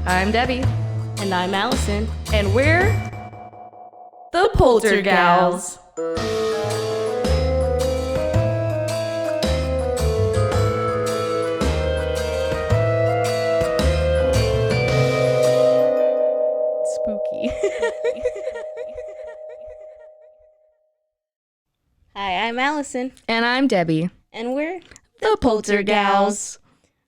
I'm Debbie. And I'm Allison. And we're the Poltergals. Spooky. Hi, I'm Allison. And I'm Debbie. And we're The Poltergals.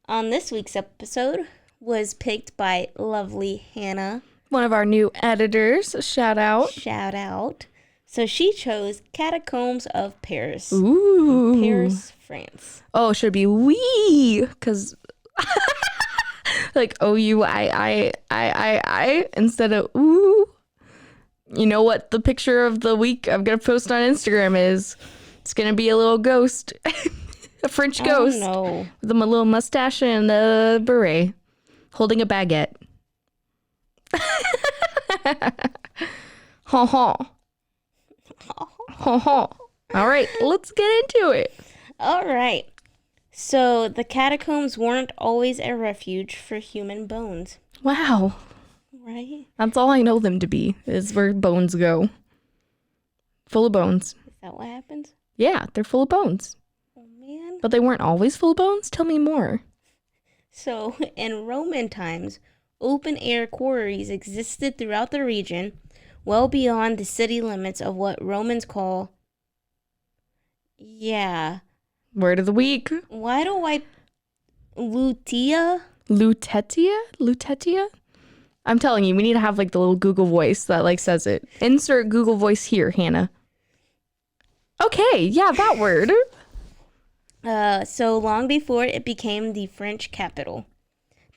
On this week's episode was picked by lovely Hannah. One of our new editors. Shout out. Shout out. So she chose Catacombs of Paris. Ooh. Paris, France. Oh, should be we, because like O-U-I instead of ooh. You know what the picture of the week I'm going to post on Instagram is? It's going to be a little ghost. A French ghost. Oh, no. With a little mustache and a beret. Holding a baguette. Ha ha. Ha ha. All right, let's get into it. All right. So the catacombs weren't always a refuge for human bones. Wow. Right? That's all I know them to be, is where bones go. Full of bones. Is that what happens? Yeah, they're full of bones. Oh, man. But they weren't always full of bones? Tell me more. So, in Roman times, open-air quarries existed throughout the region, well beyond the city limits of what Romans call... Yeah. Word of the week. Why do I... Lutetia? Lutetia? I'm telling you, we need to have like the little Google voice that like says it. Insert Google voice here, Hannah. Okay, yeah, that word. So long before it became the French capital.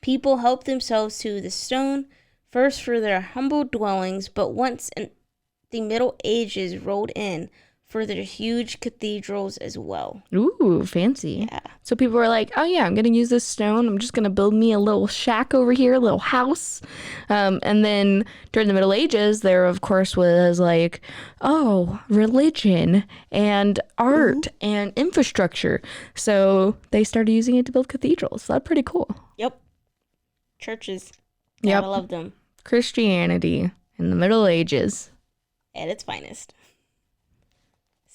People helped themselves to the stone, first for their humble dwellings, but once the Middle Ages rolled in for their huge cathedrals as well. Ooh, fancy. Yeah. So people were like, oh yeah, I'm going to use this stone. I'm just going to build me a little shack over here, a little house. And then during the Middle Ages, there, of course, was like, oh, religion and art and infrastructure. So they started using it to build cathedrals. That's pretty cool. Yep. Churches. Yep. I love them. Christianity in the Middle Ages. At its finest.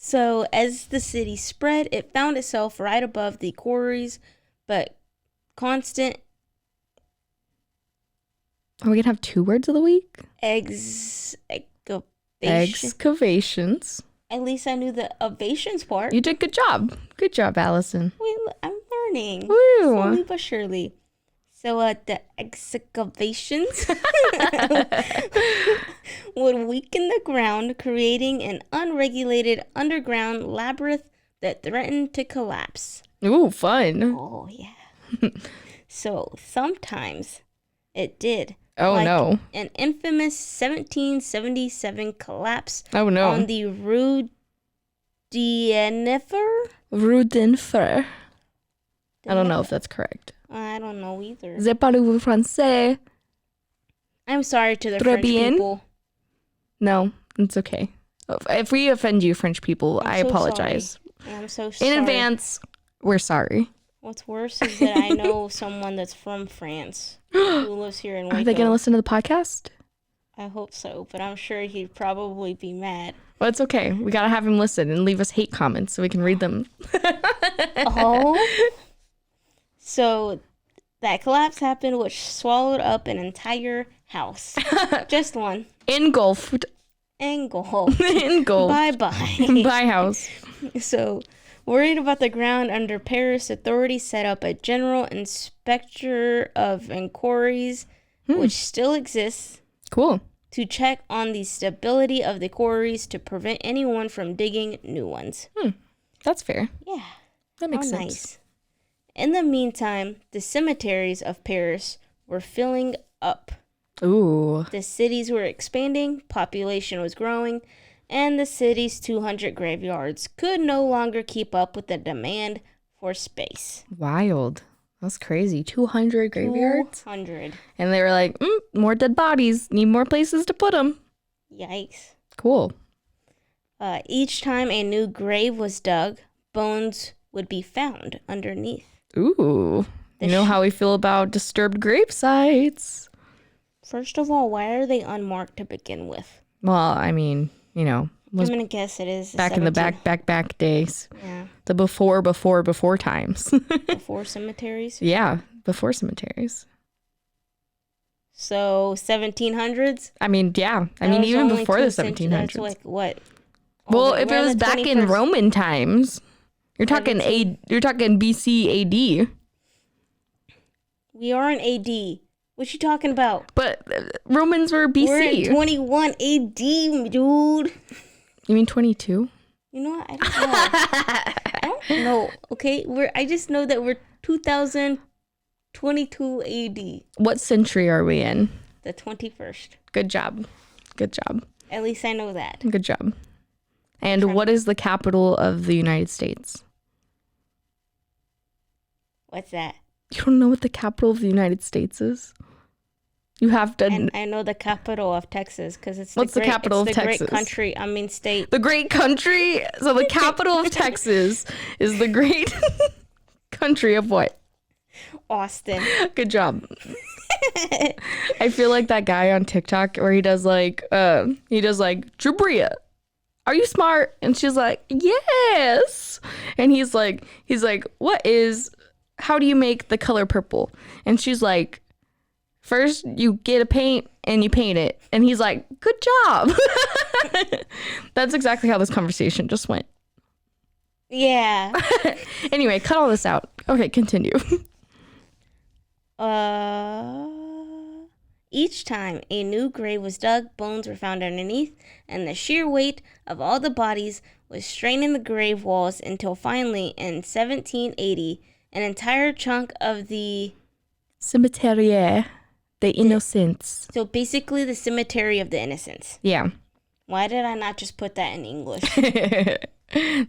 So, as the city spread, it found itself right above the quarries, but constant... Are we going to have 2 words of the week? Excavations. At least I knew the ovations part. You did good job. Good job, Allison. Wait, I'm learning. Woo! Slowly but surely. So, the excavations would weaken the ground, creating an unregulated underground labyrinth that threatened to collapse. Ooh, fun. Oh, yeah. So, sometimes it did. Oh, like no. An infamous 1777 collapse Oh, no. on the Rue d'Enfer? Rue d'Enfer. I don't know if that's correct. I don't know either. Je parle français. I'm sorry to the Très French bien. people. No, it's okay. If we offend you, French people, I so apologize. sorry. I'm so sorry. In advance, we're sorry. What's worse is that I know someone that's from France who lives here in Waco. Are they going to listen to the podcast? I hope so, but I'm sure he'd probably be mad. Well, it's okay. We got to have him listen and leave us hate comments so we can read them. Oh. So that collapse happened, which swallowed up an entire house. Just one. Engulfed. Engulfed. Engulfed. Bye-bye. Bye, house. So, worried about the ground under Paris, authorities set up a general inspector of quarries, which still exists. Cool. To check on the stability of the quarries to prevent anyone from digging new ones. That's fair. Yeah. That makes sense. Nice. In the meantime, the cemeteries of Paris were filling up. Ooh. The cities were expanding, population was growing, and the city's 200 graveyards could no longer keep up with the demand for space. Wild. That's crazy. 200 graveyards? 200. And they were like, more dead bodies. Need more places to put them. Yikes. Cool. Each time a new grave was dug, bones would be found underneath. Ooh. You know how we feel about disturbed grave sites. First of all, why are they unmarked to begin with? Well, I mean, I'm gonna guess it is back in the back days. Yeah. The before times. Before cemeteries. Yeah, before cemeteries. So 1700s. I mean, yeah. I mean, even before the 1700s. That's like what? Well, if it was back in Roman times, you're talking BC AD. We are in AD. What you talking about? But Romans were BC. We're in 21 AD, dude. You mean 22? You know what? I don't know. I don't know. Okay, I just know that we're 2022 AD. What century are we in? The 21st. Good job. Good job. At least I know that. Good job. And what is the capital of the United States? What's that? You don't know what the capital of the United States is? You have to. And I know the capital of Texas because it's What's the capital of Texas? Great country. I mean state. The great country. So the capital of Texas is the great country of what? Austin. Good job. I feel like that guy on TikTok where he does like Jabria, are you smart? And she's like, yes. And he's like, how do you make the color purple? And she's like, first you get a paint and you paint it. And he's like, good job. That's exactly how this conversation just went. Yeah. Anyway, cut all this out. Okay, continue. Each time a new grave was dug, bones were found underneath, and the sheer weight of all the bodies was straining the grave walls until finally, in 1780, an entire chunk of the Cemetery des Innocents. So basically the Cemetery of the Innocents. Yeah. Why did I not just put that in English?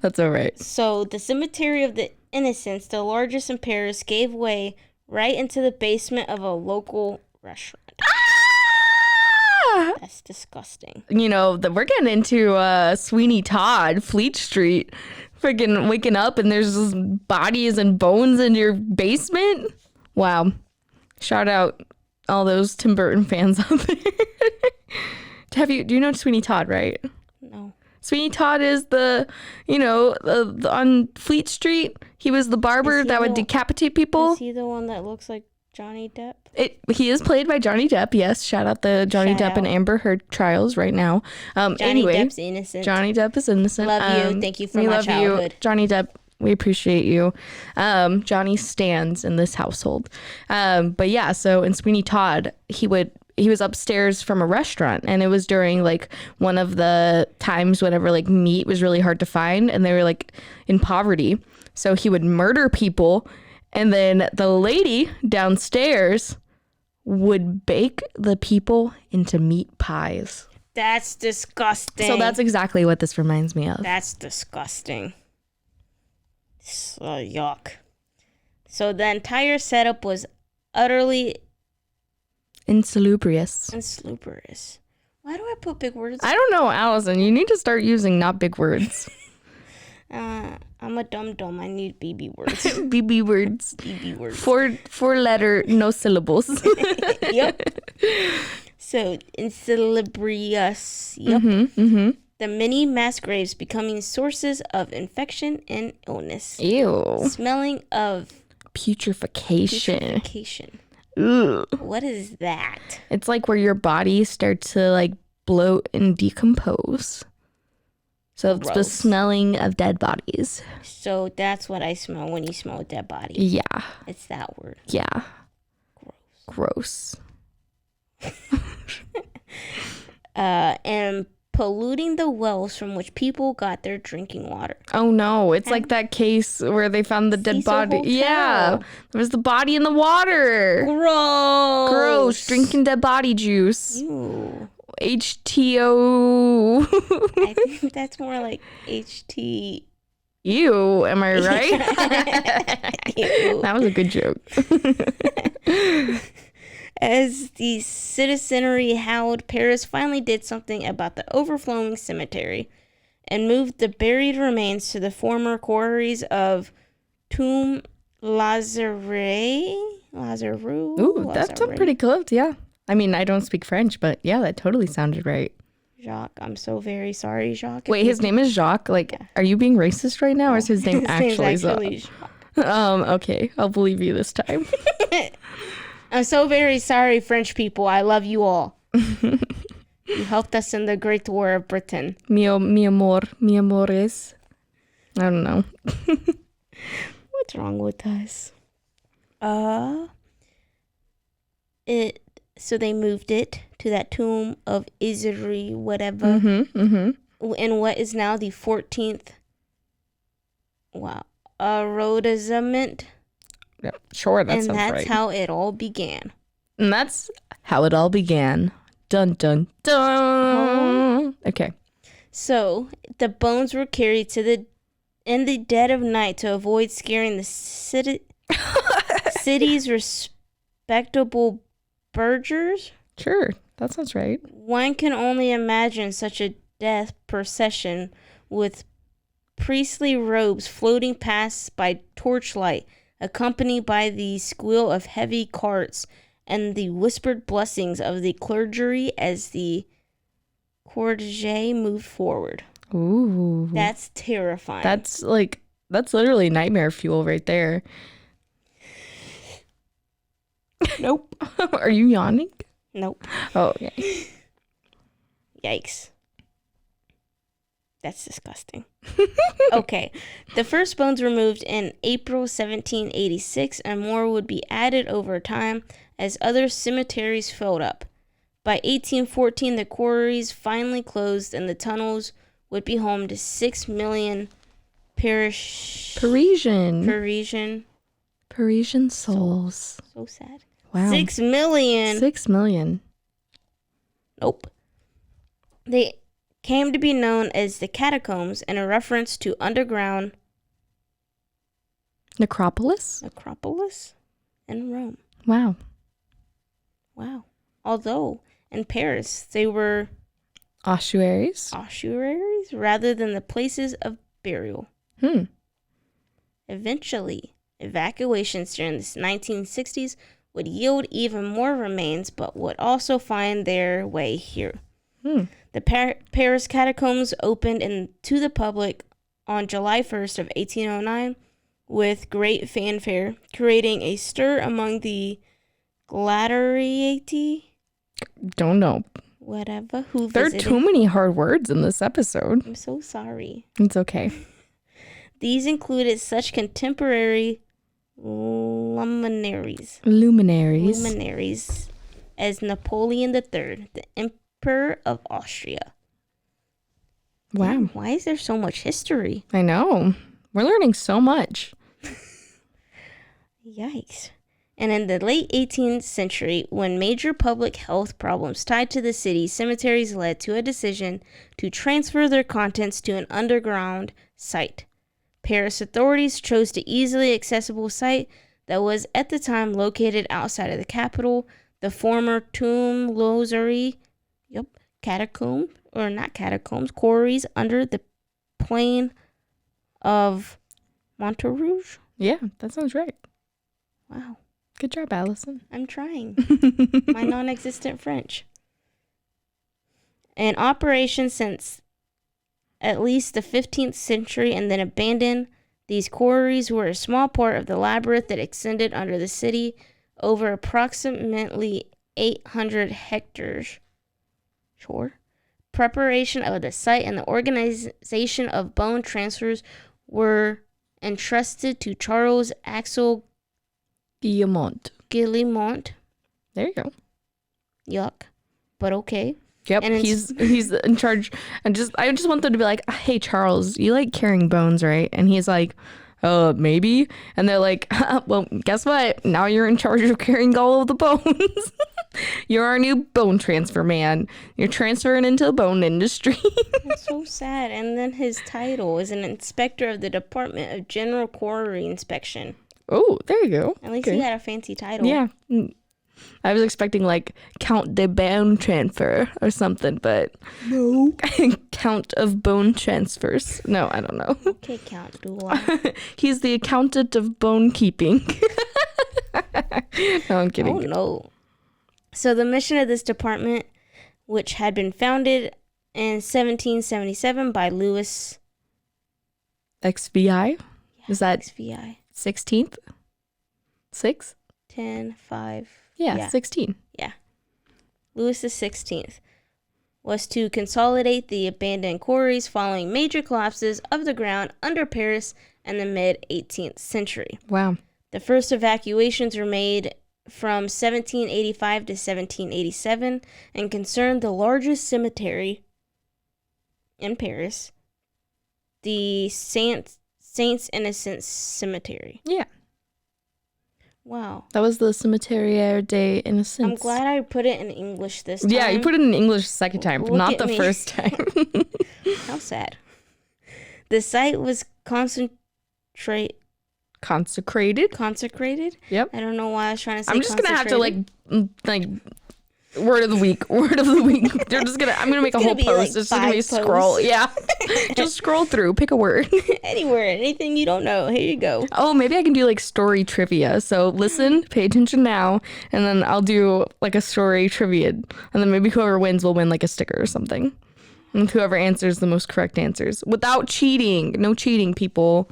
That's all right. So the Cemetery of the Innocents, the largest in Paris, gave way right into the basement of a local restaurant. Ah! That's disgusting. You know, we're getting into Sweeney Todd, Fleet Street. Freaking waking up and there's just bodies and bones in your basement. Wow. Shout out all those Tim Burton fans out there. Do you know Sweeney Todd, right? No. Sweeney Todd is the on Fleet Street. He was the barber that would decapitate people. Is he the one that looks like Johnny Depp? He is played by Johnny Depp, yes. Shout out the Johnny Depp and Amber Heard trials right now. Johnny Depp's innocent. Johnny Depp is innocent. Love you. Thank you for my childhood. You. Johnny Depp, we appreciate you. Johnny stands in this household. But yeah, so in Sweeney Todd, he was upstairs from a restaurant, and it was during like one of the times whenever like meat was really hard to find and they were like in poverty. So he would murder people, and then the lady downstairs would bake the people into meat pies. That's disgusting. So that's exactly what this reminds me of. That's disgusting. So, yuck. So the entire setup was utterly insalubrious. Why do I put big words? I don't know, Allison. You need to start using not big words. I'm a dum-dum. I need BB words. BB words. BB words. Four letter, no syllables. Yep. So, insalubrious. Yep. The many mass graves becoming sources of infection and illness. Ew. Smelling of putrefaction. Ugh. What is that? It's like where your body starts to like bloat and decompose. So it's the smelling of dead bodies. So that's what I smell when you smell a dead body. Yeah. It's that word. Yeah. Gross. And polluting the wells from which people got their drinking water. Oh no, it's like that case where they found the dead body. Hotel. Yeah. There was the body in the water. Gross. Drinking dead body juice. Ew. HTO. I think that's more like HT. Ew, am I right? Ew. That was a good joke. As the citizenry howled, Paris finally did something about the overflowing cemetery and moved the buried remains to the former quarries of Tomb Lazare. Ooh, that's pretty close, yeah. I mean, I don't speak French, but yeah, that totally sounded right. Jacques. I'm so very sorry, Jacques. Wait, his name is Jacques? Like, Yeah. are you being racist right now, or is his name His name's actually actually Jacques? Jacques. Okay, I'll believe you this time. I'm so very sorry, French people. I love you all. You helped us in the Great War of Britain. Mi amores. I don't know. What's wrong with us? So they moved it to that tomb of Isri, whatever, in what is now the 14th. Wow, arrondissement, Yeah, sure, that and sounds that's right. how it all began. And that's how it all began. Dun dun dun. Okay. So the bones were carried in the dead of night to avoid scaring the city's respectable burghers. Sure, that sounds right. One can only imagine such a death procession with priestly robes floating past by torchlight, accompanied by the squeal of heavy carts and the whispered blessings of the clergy as the cortege moved forward. Ooh. That's terrifying. That's literally nightmare fuel right there. Nope. Are you yawning? Nope. Oh, okay. Yikes. That's disgusting. Okay. The first bones were moved in April 1786, and more would be added over time as other cemeteries filled up. By 1814, the quarries finally closed, and the tunnels would be home to 6 million Parisian souls. So sad. Wow. 6 million. 6 million. Nope. They came to be known as the Catacombs in a reference to underground Necropolis in Rome. Wow. Although in Paris they were Ossuaries rather than the places of burial. Eventually, evacuations during the 1960s would yield even more remains, but would also find their way here. The Paris Catacombs opened to the public on July 1st of 1809 with great fanfare, creating a stir among the gladiati. Don't know. Whatever. Who There visited. are too many hard words in this episode. I'm so sorry. It's okay. These included such contemporary luminaries as Napoleon III, the Emperor of Austria. Wow. Damn, why is there so much history? I know. We're learning so much. Yikes. And in the late 18th century, when major public health problems tied to the city, cemeteries led to a decision to transfer their contents to an underground site. Paris authorities chose the easily accessible site that was at the time located outside of the capital, the former Tomb Lozerie, quarries under the plain of Montrouge. Yeah, that sounds right. Wow. Good job, Allison. I'm trying. My non-existent French. In operation since at least the 15th century and then abandoned, these quarries were a small part of the labyrinth that extended under the city over approximately 800 hectares. Sure. Preparation of the site and the organization of bone transfers were entrusted to Charles Axel Guillemont. There you go. Yuck. But okay. Yep, And he's in charge. And I just want them to be like, hey, Charles, you like carrying bones, right? And he's like, maybe. And they're like, well, guess what? Now you're in charge of carrying all of the bones. You're our new bone transfer man. You're transferring into the bone industry. That's so sad. And then his title is an inspector of the Department of General Quarry Inspection. Oh, there you go. At least he had a fancy title. Yeah. I was expecting like Count de Bone Transfer or something, but no. Count of Bone Transfers. No, I don't know. Okay, Count Dula. He's the accountant of bone keeping. No, I'm kidding. Oh, no. So the mission of this department, which had been founded in 1777 by Louis XVI? Is that XVI 16th? 6? 10, 5. Yeah, 16. Yeah. Louis XVI was to consolidate the abandoned quarries following major collapses of the ground under Paris in the mid-18th century. Wow. The first evacuations were made from 1785 to 1787 and concerned the largest cemetery in Paris, the Saints Innocents Cemetery. Yeah. Wow. That was the Cimetière des Innocents. I'm glad I put it in English this time. Yeah, you put it in English second time, but Look not at the me. first time. How sad. The site was consecrated. Yep. I don't know why I was trying to say I'm just gonna have to like word of the week. I'm gonna make a whole be, post. like, It's just gonna be 5 scroll. posts. Yeah. Just scroll through, pick a word. Anywhere, anything you don't know. Here you go. Oh, maybe I can do like story trivia. So listen, pay attention now, and then I'll do like a story trivia, and then maybe whoever wins will win like a sticker or something. And whoever answers the most correct answers without cheating. No cheating, people.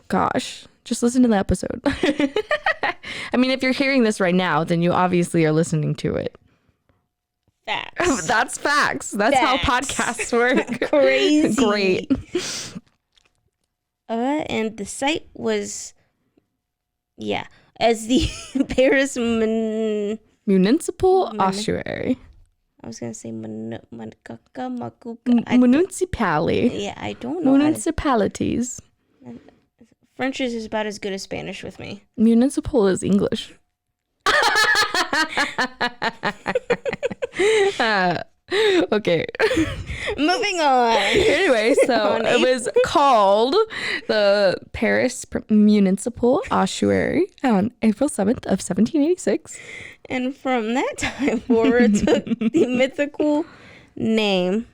Gosh, just listen to the episode. I mean, if you're hearing this right now, then you obviously are listening to it. Facts. That's facts. That's how podcasts work. Crazy. Great. And the site was, as the Paris Municipal ossuary. I was gonna say Makuka. Municipality. Yeah, I don't know. Municipalities. French is about as good as Spanish with me. Municipal is English. Okay. Moving on. Anyway, so it was called the Paris Municipal Ossuary on April 7th of 1786. And from that time forward took the mythical name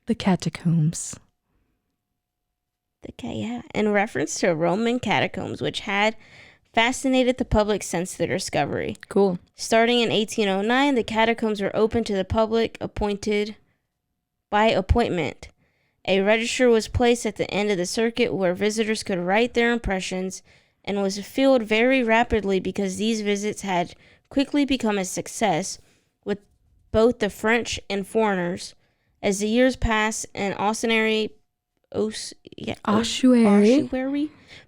The Catacombs. in reference to Roman catacombs, which had fascinated the public since their discovery. Cool. Starting in 1809, the catacombs were open to the public by appointment. A register was placed at the end of the circuit where visitors could write their impressions and was filled very rapidly because these visits had quickly become a success with both the French and foreigners. As the years passed, an ossuary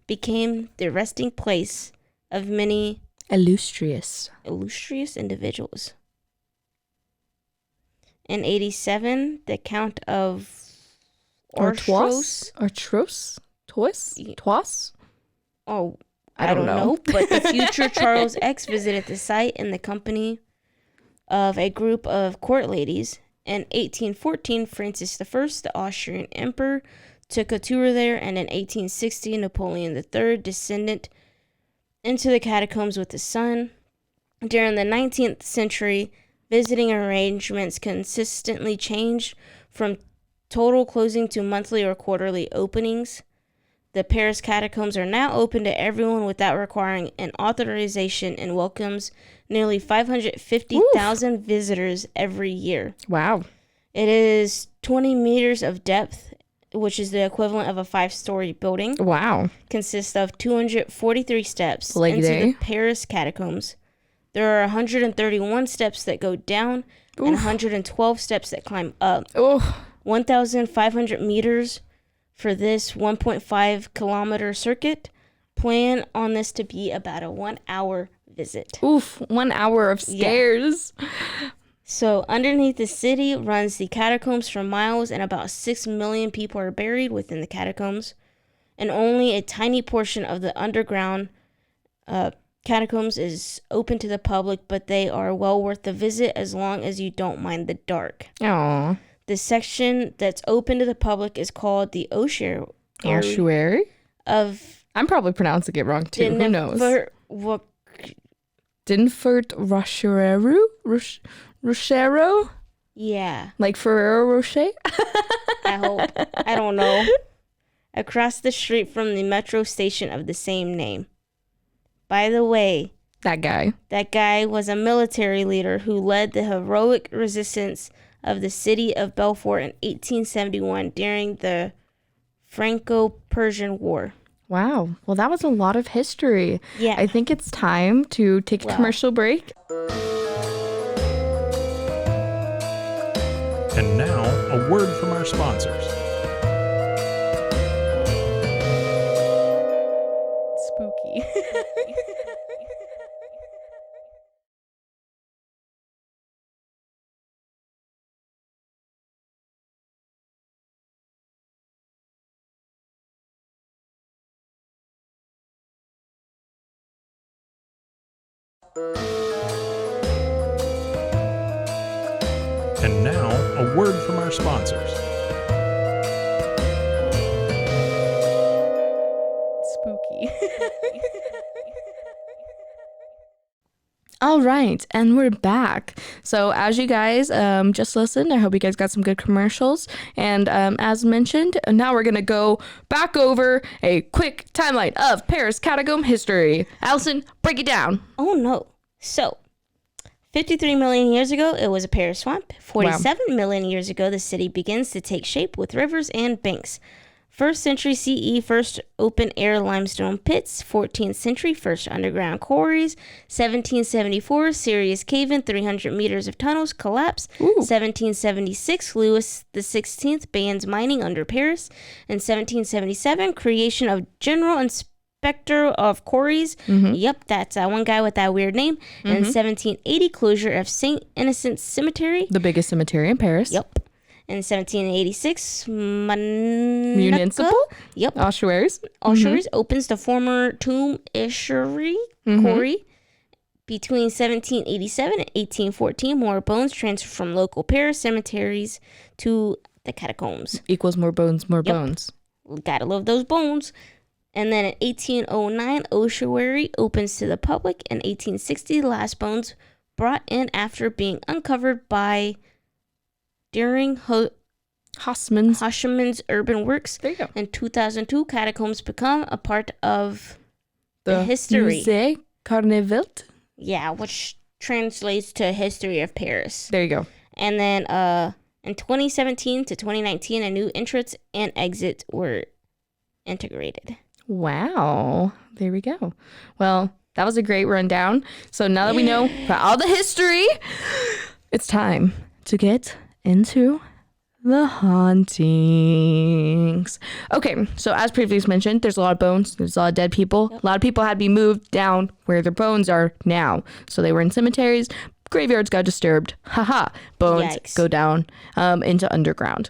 became the resting place of many illustrious individuals. In 87, the Count of Artois? Oh, I don't know. But the future Charles X visited the site in the company of a group of court ladies. In 1814, Francis I, the Austrian emperor, took a tour there, and in 1860, Napoleon III descended into the catacombs with his son. During the 19th century, visiting arrangements consistently changed from total closing to monthly or quarterly openings. The Paris catacombs are now open to everyone without requiring an authorization and welcomes nearly 550,000 visitors every year. Wow. It is 20 meters of depth, which is the equivalent of a 5-story building. Wow. Consists of 243 steps into the Paris catacombs. There are 131 steps that go down and 112 steps that climb up. 1,500 meters for this 1.5 kilometer circuit. Plan on this to be about a 1-hour visit. 1 hour of stairs. Yeah. So underneath the city runs the catacombs for miles, and about 6 million people are buried within the catacombs. And only a tiny portion of the underground catacombs is open to the public, but they are well worth the visit as long as you don't mind the dark. Aww. The section that's open to the public is called the ossuary. I'm probably pronouncing it wrong too. Who knows? Dinford Rochero? Yeah. Like Ferrero Rocher? I hope. I don't know. Across the street from the metro station of the same name. By the way, That guy. That guy was a military leader who led the heroic resistance of the city of Belfort in 1871 during the Franco-Persian War. Wow. Well, that was a lot of history. Yeah. I think it's time to take a commercial break. And now, a word from our sponsors. Spooky. And now, a word from our sponsors. Spooky. All right, and we're back. So as you guys just listened, I hope you guys got some good commercials. And as mentioned, now we're going to go back over a quick timeline of Paris catacomb history. Allison, break it down. Oh, no. So, 53 million years ago, it was a Paris swamp. 47 million years ago, the city begins to take shape with rivers and banks. 1st century CE, first open-air limestone pits. 14th century, first underground quarries. 1774, serious cave-in, 300 meters of tunnels collapse. 1776, Louis XVI bans mining under Paris. In 1777, creation of General Inspector of Quarries. Yep, that's one guy with that weird name. And 1780, closure of St. Innocent Cemetery. The biggest cemetery in Paris. Yep. In 1786, Municipal? Yep. Ossuaries. Ossuaries opens the former tomb estuary quarry. Between 1787 and 1814, more bones transferred from local Paris cemeteries to the catacombs. Equals more bones, more bones. Gotta love those bones. And then in 1809, ossuary opens to the public. In 1860, the last bones brought in after being uncovered by during Haussmann's urban works. There you go. In 2002, catacombs become a part of the history. Musée Carneville. Yeah, which translates to history of Paris. There you go. And then in 2017 to 2019, a new entrance and exit were integrated. Wow. There we go. Well, that was a great rundown. So now that we know about all the history, it's time to get into the hauntings. Okay, so as previously mentioned, there's a lot of bones, there's a lot of dead people. A lot of people had to be moved down where their bones are now. So they were in cemeteries, graveyards got disturbed. Haha, bones Yikes. go down into underground.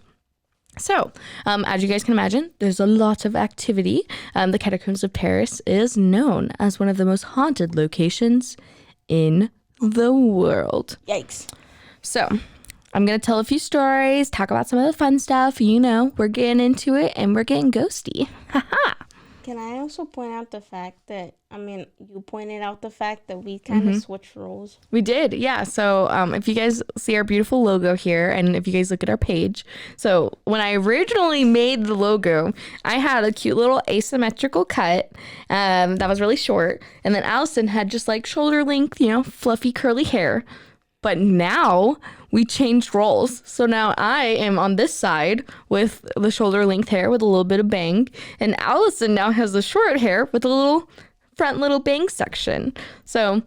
So, as you guys can imagine, there's a lot of activity. The Catacombs of Paris is known as one of the most haunted locations in the world. Yikes. So, I'm going to tell a few stories, talk about some of the fun stuff. You know, we're getting into it and we're getting ghosty. Haha. Can I also point out the fact that, you pointed out the fact that we kind of switched roles. We did, yeah. So if you guys see our beautiful logo here, and if you guys look at our page, so when I originally made the logo, I had a cute little asymmetrical cut that was really short. And then Allison had just like shoulder length, fluffy curly hair. But now we changed roles. So now I am on this side with the shoulder length hair with a little bit of bang. And Allison now has the short hair with a little front little bang section. So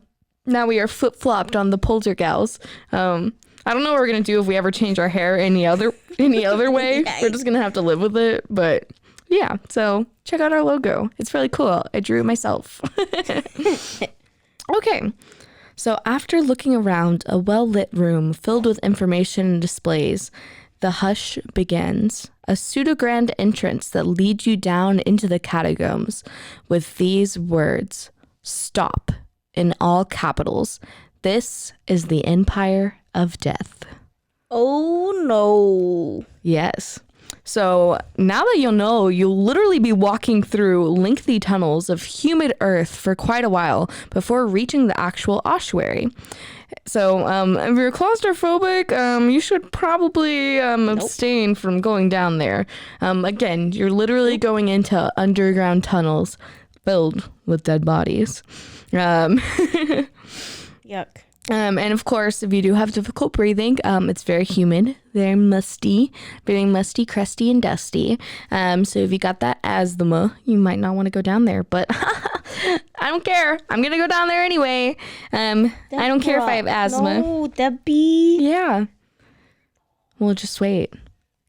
now we are flip-flopped on the Poltergals. I don't know what we're going to do if we ever change our hair any other way. We're just going to have to live with it. But yeah, so check out our logo. It's really cool. I drew it myself. Okay. So after looking around a well-lit room filled with information and displays, the hush begins. A pseudo-grand entrance that leads you down into the catacombs with these words, "Stop," in all capitals. This is the Empire of Death. Oh, no. Yes. So now that you'll know, you'll literally be walking through lengthy tunnels of humid earth for quite a while before reaching the actual ossuary. So if you're claustrophobic, you should probably abstain from going down there. Again, you're literally going into underground tunnels filled with dead bodies. Um, Yuck. and of course, if you do have difficult breathing, it's very humid, very musty, crusty, and dusty. So if you got that asthma, you might not want to go down there. But I don't care. I'm gonna go down there anyway. I don't care if I have asthma. No, Debbie. Yeah. Well, just wait.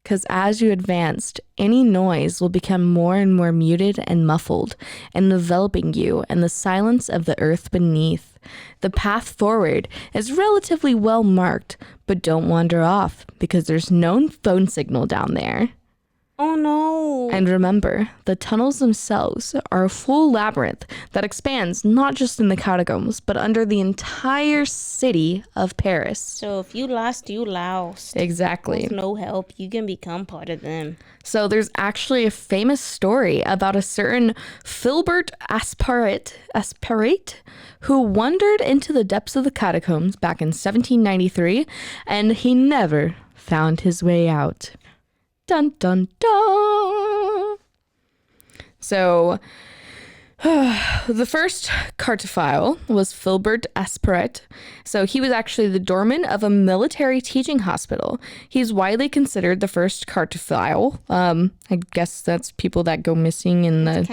Because as you advanced, any noise will become more and more muted and muffled, enveloping you in the silence of the earth beneath. The path forward is relatively well marked, but don't wander off because there's no phone signal down there. Oh no. And remember, the tunnels themselves are a full labyrinth that expands not just in the catacombs, but under the entire city of Paris. So if you lost, you lost. Exactly. With no help, you can become part of them. So there's actually a famous story about a certain Philbert Asparate who wandered into the depths of the catacombs back in 1793, and he never found his way out. Dun, dun, dun. So, the first cartophile was Philbert Asparate. So, he was actually the doorman of a military teaching hospital. He's widely considered the first cartophile. I guess that's people that go missing in the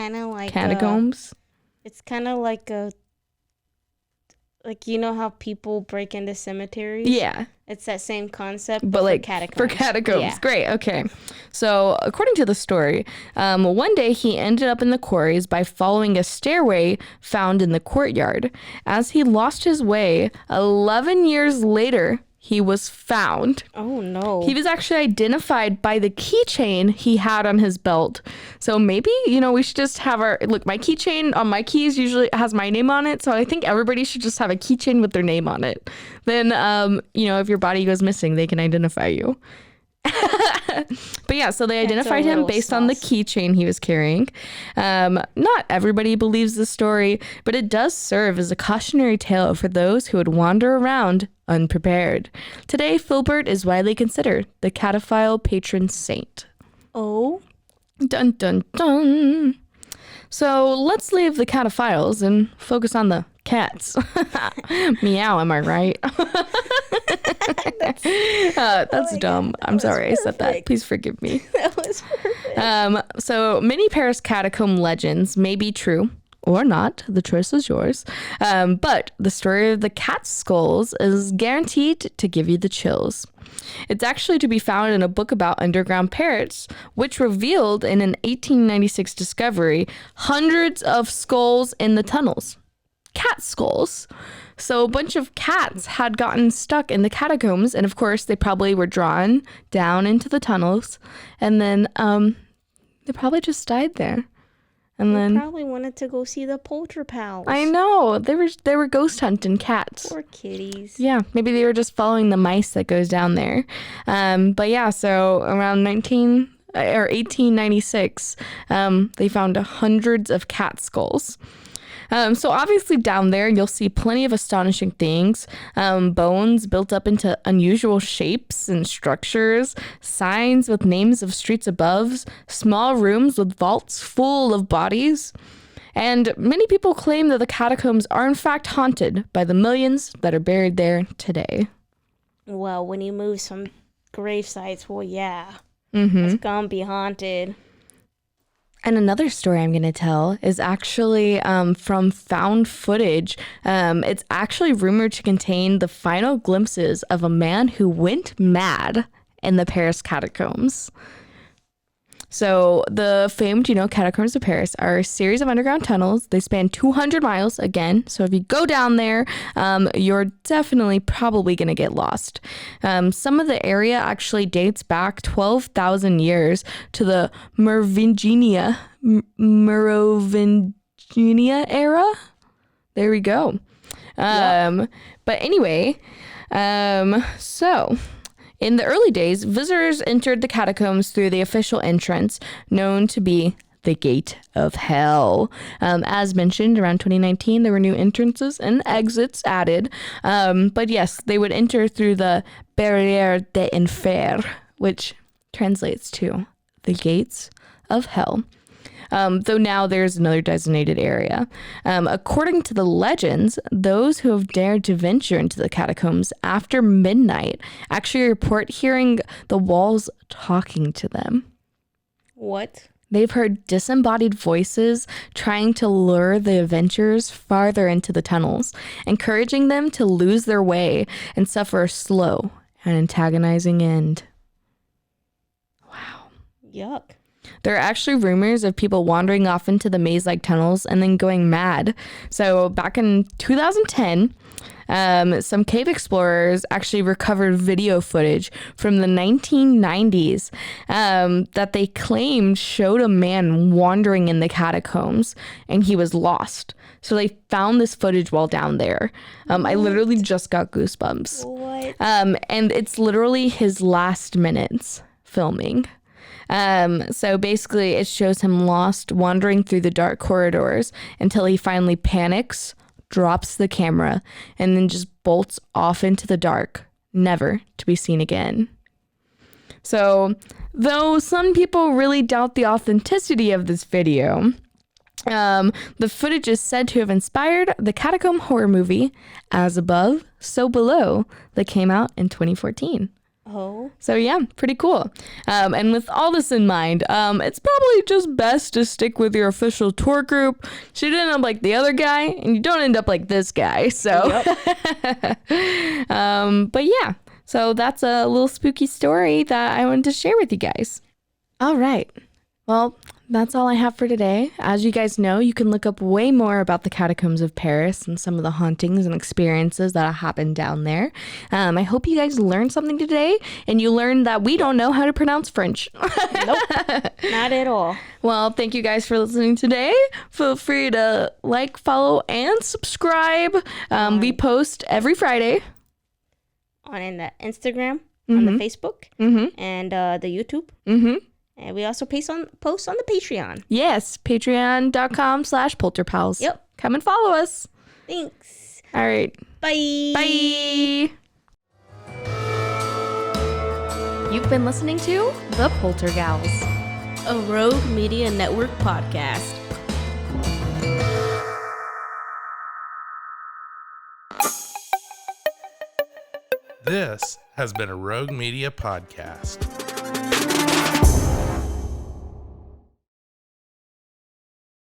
catacombs. It's kind of like you know how people break into cemeteries? Yeah. It's that same concept, but like for catacombs. Yeah. Great. Okay. So according to the story, one day he ended up in the quarries by following a stairway found in the courtyard. As he lost his way, 11 years later, he was found. Oh no. He was actually identified by the keychain he had on his belt. So maybe, we should just have my keychain on my keys usually has my name on it. So I think everybody should just have a keychain with their name on it. Then, if your body goes missing, they can identify you. But yeah, so they identified him based on the keychain he was carrying. Not everybody believes the story, but it does serve as a cautionary tale for those who would wander around unprepared. Today, Philbert is widely considered the cataphile patron saint. Oh. Dun, dun, dun. So let's leave the cataphiles and focus on the cats. Meow, am I right? That's dumb. I'm sorry I said that. Please forgive me. That was perfect. So many Paris catacomb legends may be true or not. The choice is yours. But the story of the cat skulls is guaranteed to give you the chills. It's actually to be found in a book about underground Paris, which revealed in an 1896 discovery hundreds of skulls in the tunnels. Cat skulls. So a bunch of cats had gotten stuck in the catacombs, and of course they probably were drawn down into the tunnels, and then they probably just died there. And They then probably wanted to go see the Poltergals. I know they were ghost hunting cats. Poor kitties. Yeah, maybe they were just following the mice that goes down there. But yeah, so around 1896, they found hundreds of cat skulls. So obviously down there, you'll see plenty of astonishing things. Bones built up into unusual shapes and structures, signs with names of streets above, small rooms with vaults full of bodies. And many people claim that the catacombs are in fact haunted by the millions that are buried there today. Well, when you move some grave sites, well, yeah. Mm-hmm. It's gonna be haunted. And another story I'm going to tell is actually from found footage. It's actually rumored to contain the final glimpses of a man who went mad in the Paris catacombs. So the famed, catacombs of Paris are a series of underground tunnels. They span 200 miles again. So if you go down there, you're definitely probably going to get lost. Some of the area actually dates back 12,000 years to the Merovingian era. There we go. But anyway, so in the early days, visitors entered the catacombs through the official entrance, known to be the Gate of Hell. As mentioned, around 2019, there were new entrances and exits added. But yes, they would enter through the Barrière d'Enfer, which translates to the Gates of Hell. though now there's another designated area. According to the legends, those who have dared to venture into the catacombs after midnight actually report hearing the walls talking to them. What? They've heard disembodied voices trying to lure the adventurers farther into the tunnels, encouraging them to lose their way and suffer a slow and antagonizing end. Wow. Yuck. There are actually rumors of people wandering off into the maze-like tunnels and then going mad. So back in 2010, some cave explorers actually recovered video footage from the 1990s that they claimed showed a man wandering in the catacombs and he was lost. So they found this footage while down there. I literally just got goosebumps. What? And it's literally his last minutes filming. So basically it shows him lost, wandering through the dark corridors until he finally panics, drops the camera, and then just bolts off into the dark, never to be seen again. So, though some people really doubt the authenticity of this video, the footage is said to have inspired the Catacomb horror movie As Above, So Below that came out in 2014. Oh. So yeah, pretty cool. And with all this in mind, it's probably just best to stick with your official tour group. So you didn't end up like the other guy, and you don't end up like this guy. So, but yeah, so that's a little spooky story that I wanted to share with you guys. All right. Well, that's all I have for today. As you guys know, you can look up way more about the Catacombs of Paris and some of the hauntings and experiences that happened down there. I hope you guys learned something today, and you learned that we don't know how to pronounce French. Nope, not at all. Well, thank you guys for listening today. Feel free to like, follow, and subscribe. We post every Friday. On the Instagram, on the Facebook, and the YouTube. And we also post on the Patreon. Yes, patreon.com/polterpals. Yep. Come and follow us. Thanks. All right. Bye. Bye. You've been listening to The Poltergals, A Rogue Media Network podcast. This has been a Rogue Media podcast.